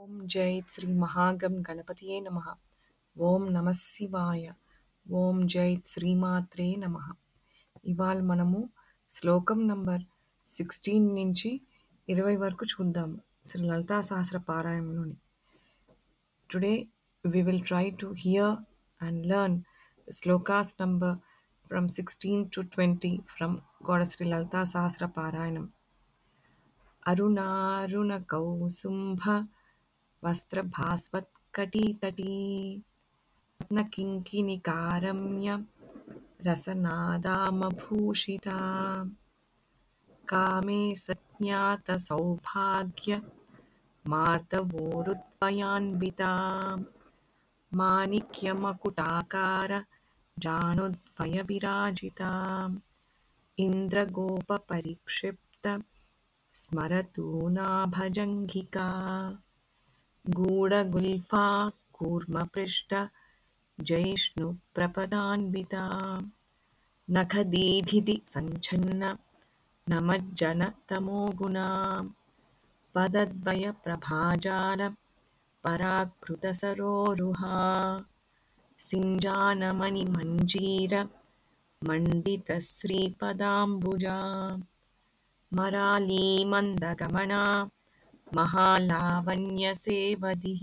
ఓం జై శ్రీ మహాగం గణపతియే నమః. ఓం నమః శివాయ. ఓం జై శ్రీమాత్రే నమః. ఇవాళ మనము శ్లోకం నంబర్ 16 నుంచి 20 వరకు చూద్దాము శ్రీ లలితా సహస్ర పారాయణంలోని. Today we will try to hear and learn the slokas number from 16 to 20 from Goddess Sri Lalita Sahasra Parayanam. అరుణారుణ కౌసుంభ వస్త్రభాస్వత్కటీతటీ రత్నకింకిణికారమ్య రసనాదామభూషితా కామే సజ్ఞాత సౌభాగ్య మార్దవోరుద్వయాన్వితా మాణిక్యమకుటాకార జానుద్వయ విరాజితా ఇంద్రగోపపరిక్షిప్త స్మరతూ నాభజంఘికా గూఢగుల్ఫా కూర్మపృష్ఠ జైష్ణుప్రపదాన్వితా నఖదీధితి సంఛన్న నమజ్జనతమోగుణా పదద్వయ ప్రభాజాల పరాకృతసరోరుహా సింజానమణిమంజీర మండితశ్రీపదాంబుజా మరాళీమందగమనా మహాలావణ్యసేవధిః